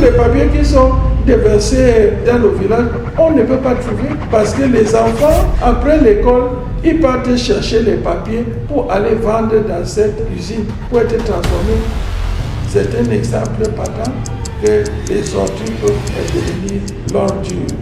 les papiers qui sont déversés dans le village, on ne peut pas trouver parce que les enfants, après l'école, ils partent chercher les papiers pour aller vendre dans cette usine pour être transformés. C'est un exemple patent que les ordures peuvent devenir l'ordure.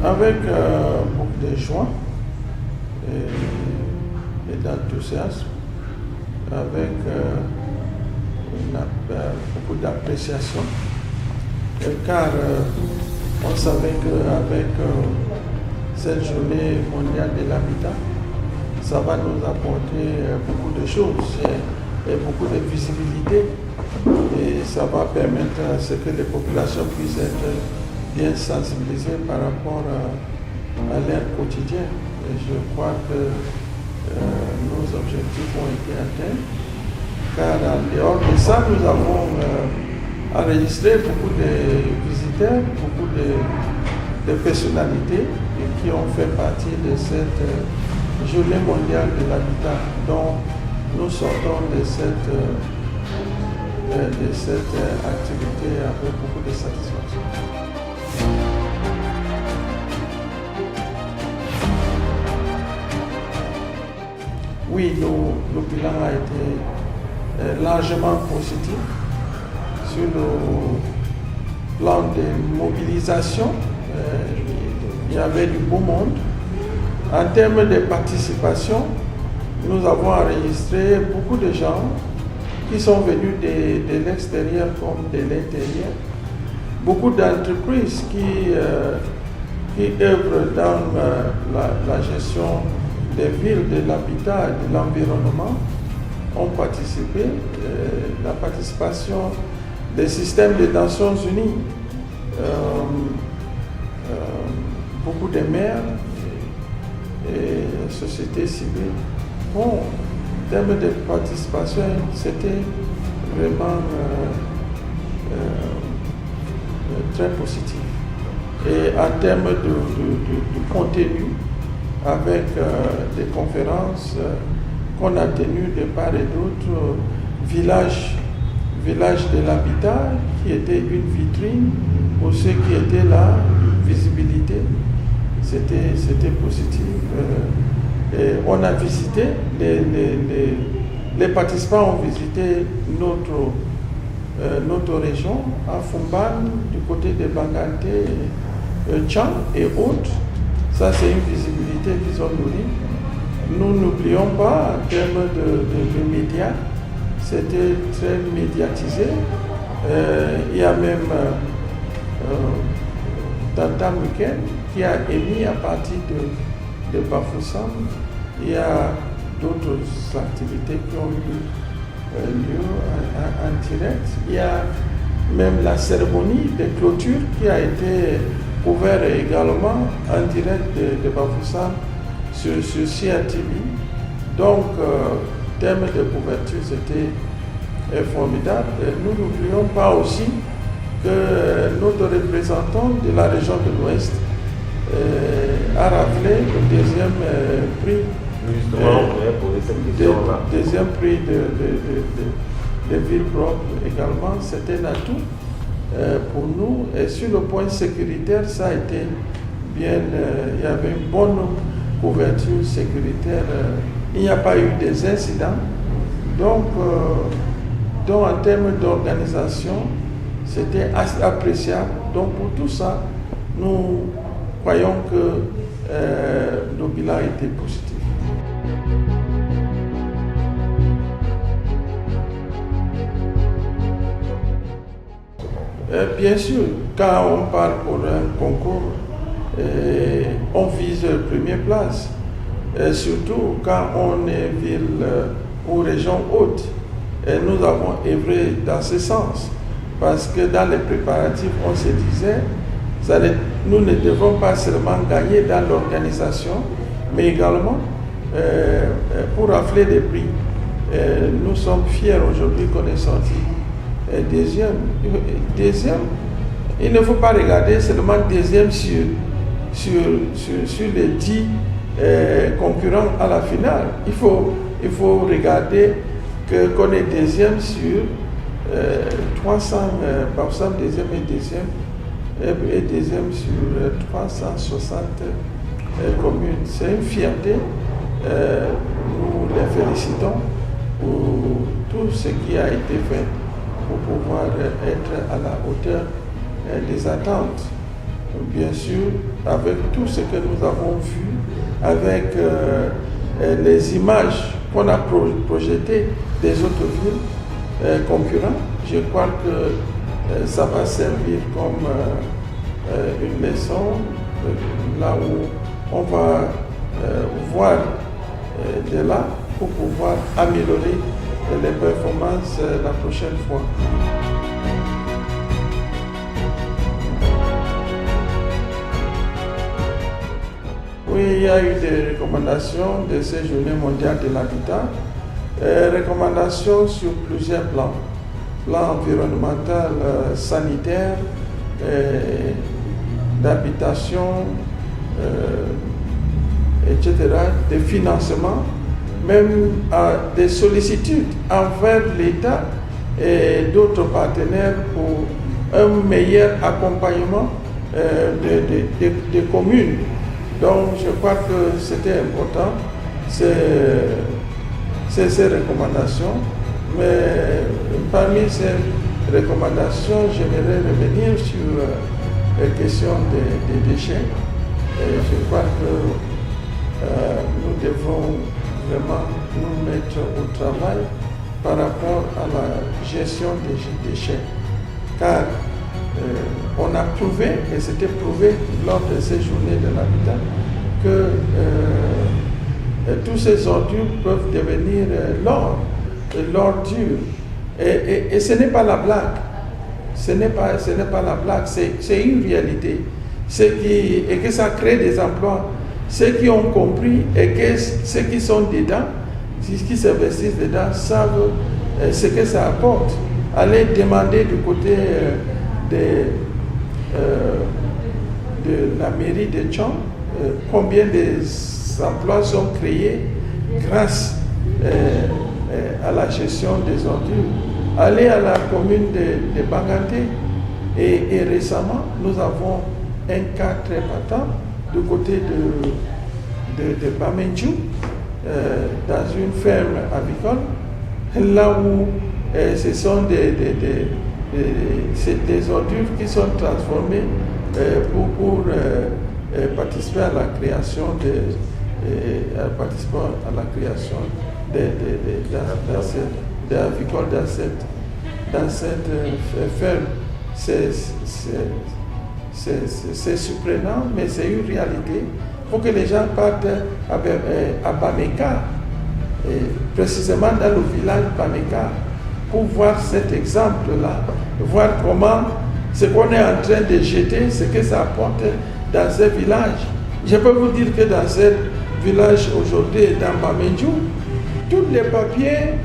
Avec beaucoup de joie et d'enthousiasme, avec beaucoup d'appréciation, car on savait qu'avec cette journée mondiale de l'habitat, ça va nous apporter beaucoup de choses et beaucoup de visibilité, et ça va permettre à ce que les populations puissent être bien sensibilisés par rapport à leur quotidien. Et je crois que nos objectifs ont été atteints, car en dehors de ça, nous avons enregistré beaucoup de visiteurs, beaucoup de personnalités qui ont fait partie de cette journée mondiale de l'habitat, dont nous sortons de cette activité avec beaucoup de satisfaction. Oui, le bilan a été largement positif sur le plan de mobilisation. Il y avait du beau monde. En termes de participation, nous avons enregistré beaucoup de gens qui sont venus de l'extérieur comme de l'intérieur. Beaucoup d'entreprises qui œuvrent dans la gestion des villes, de l'habitat et de l'environnement ont participé. La participation des systèmes des Nations Unies, beaucoup de maires et sociétés civiles. Bon, en termes de participation, c'était vraiment très positif. Et en termes de contenu, avec des conférences qu'on a tenues de part et d'autre, village de l'habitat, qui était une vitrine pour ceux qui étaient là, visibilité, c'était positif. Et on a visité, les participants ont visité notre région, à Fumban, du côté de Bangante, Tchang et autres. Ça, c'est une visibilité qu'ils ont donnée. Nous n'oublions pas, en termes de médias, c'était très médiatisé. Il y a même Tanta Muken qui a émis à partir de Bafoussam. Il y a d'autres activités qui ont eu lieu en direct. Il y a même la cérémonie de clôture qui a été ouverte également en direct de Bafoussam sur CRTV. Donc, en termes de couverture, c'était formidable. Et nous n'oublions pas aussi que notre représentant de la région de l'Ouest a raflé le deuxième prix. Deuxième prix de ville propre également, c'était un atout pour nous. Et sur le point sécuritaire, ça a été bien, il y avait une bonne couverture sécuritaire. Il n'y a pas eu des incidents. Donc en termes d'organisation, c'était assez appréciable. Donc pour tout ça, nous croyons que le bilan était positif. Bien sûr, quand on parle pour un concours, on vise la première place. Surtout quand on est ville ou région haute. Et nous avons œuvré dans ce sens. Parce que dans les préparatifs, on se disait, nous ne devons pas seulement gagner dans l'organisation, mais également pour rafler des prix. Nous sommes fiers aujourd'hui qu'on est sorti deuxième. Il ne faut pas regarder seulement deuxième sur les 10 concurrents à la finale. Il faut regarder qu'on est deuxième sur 300, Bafoussam deuxième et deuxième sur 360 communes. C'est une fierté. Nous les félicitons pour tout ce qui a été fait pour pouvoir être à la hauteur des attentes. Bien sûr, avec tout ce que nous avons vu, avec les images qu'on a projetées des autres villes concurrentes, je crois que ça va servir comme une leçon là où on va voir de là pour pouvoir améliorer les performances la prochaine fois. Oui, il y a eu des recommandations de ces journées mondiales de l'habitat, recommandations sur plusieurs plans. Plan environnemental, sanitaire, d'habitation, etc., de financement, même des sollicitudes envers l'État et d'autres partenaires pour un meilleur accompagnement des communes. Donc je crois que c'était important, ces recommandations. Mais parmi ces recommandations, j'aimerais revenir sur la question des déchets. Et je crois que nous devons vraiment nous mettre au travail par rapport à la gestion des déchets. Car on a prouvé, et c'était prouvé lors de ces journées de l'habitat, que tous ces ordures peuvent devenir l'ordure. Et ce n'est pas la blague. Ce n'est pas la blague, c'est une réalité. Et que ça crée des emplois. Ceux qui ont compris et que ceux qui sont dedans, ceux qui s'investissent dedans, savent ce que ça apporte. Allez demander du côté de la mairie de Tchon combien d'emplois sont créés grâce à la gestion des ordures. Allez à la commune de Banganté et récemment nous avons un cas très patent du côté de Bamendjou, dans une ferme avicole, là où ce sont des ordures qui sont transformées pour participer à la création d'avicoles dans cette ferme. C'est surprenant, mais c'est une réalité. Il faut que les gens partent à Bameka, précisément dans le village Bameka, pour voir cet exemple-là, voir comment ce qu'on est en train de jeter, ce que ça apporte dans ce village. Je peux vous dire que dans ce village aujourd'hui, dans Bamendjou, tous les papiers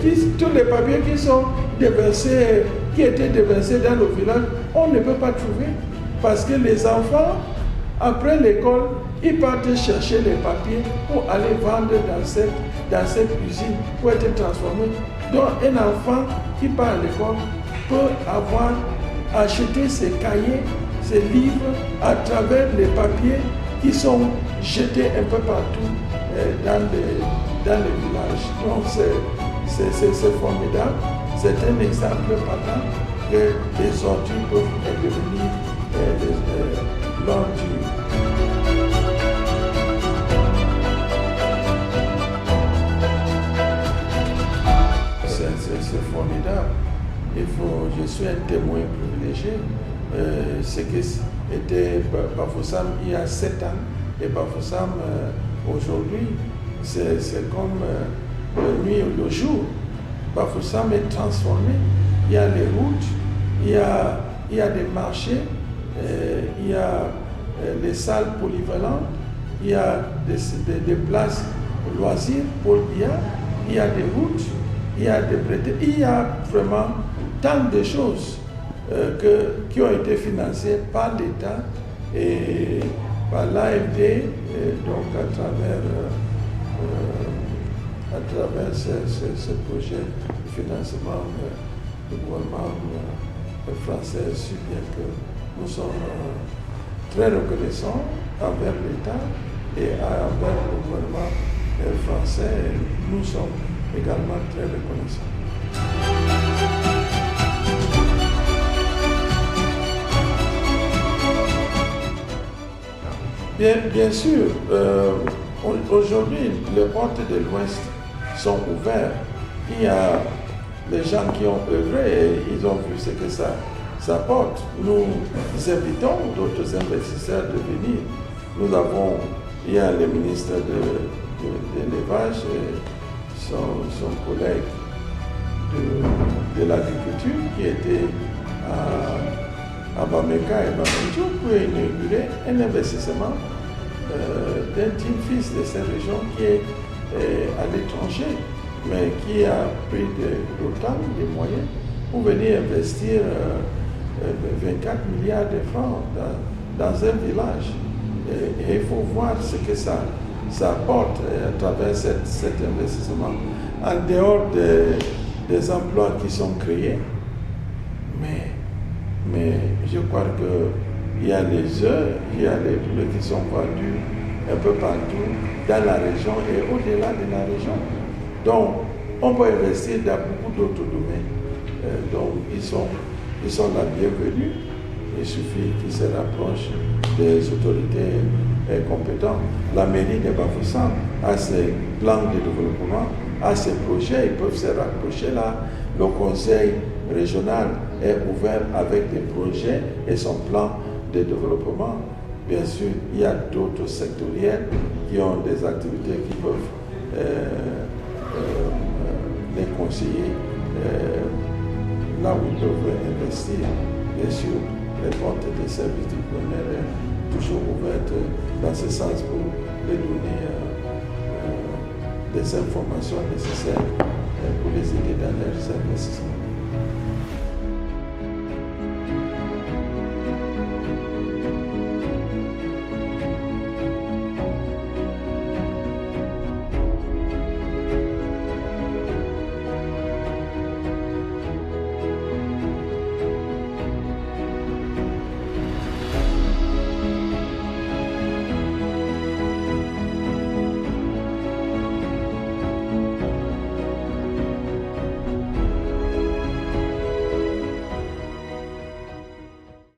qui sont déversés, qui étaient déversés dans le village, on ne peut pas trouver. Parce que les enfants, après l'école, ils partent chercher les papiers pour aller vendre dans cette usine, pour être transformés. Donc un enfant qui part à l'école peut avoir acheté ses cahiers, ses livres à travers les papiers qui sont jetés un peu partout dans les villages. Donc c'est formidable. C'est un exemple patent que les ordures peuvent devenir l'ordure. C'est formidable. Je suis un témoin privilégié. Ce qui était Bafoussam il y a 7 ans et Bafoussam aujourd'hui, c'est comme la nuit ou le jour. Bafoussam est transformé. Il y a les routes, il y a des marchés, il y a les salles polyvalentes, il y a des places loisirs pour le billard, il y a des routes, il y a des prétextes, il y a vraiment tant de choses qui ont été financées par l'État et par l'AFD, donc à travers ce projet de financement du gouvernement français, si bien que nous sommes très reconnaissants envers l'État et envers le gouvernement français. Nous sommes également très reconnaissants. Bien sûr, aujourd'hui, les portes de l'Ouest sont ouvertes. Il y a des gens qui ont œuvré et ils ont vu ce que ça apporte. Nous invitons d'autres investisseurs de venir. Il y a le ministre de l'élevage et son collègue de l'agriculture qui était à Bameka et Bamendjo pour inaugurer un investissement d'un team fils de cette région qui est à l'étranger, mais qui a pris autant de moyens pour venir investir 24 milliards de francs dans un village. Et il faut voir ce que ça apporte à travers cet investissement, en dehors des emplois qui sont créés. Mais je crois qu'il y a les œufs, il y a les poulets qui sont vendus un peu partout dans la région et au-delà de la région. Donc, on peut investir dans beaucoup d'autres domaines. Donc, ils sont la bienvenue. Il suffit qu'ils se rapprochent des autorités compétentes. La mairie de Bafoussam a ses plans de développement, a ses projets, ils peuvent se rapprocher là. Le conseil régional est ouvert avec des projets et son plan de développement. Bien sûr, il y a d'autres sectoriels qui ont des activités qui peuvent les conseiller là où ils peuvent investir. Bien sûr, les portes des services du gouvernement sont toujours ouvertes dans ce sens pour les donner des informations nécessaires pour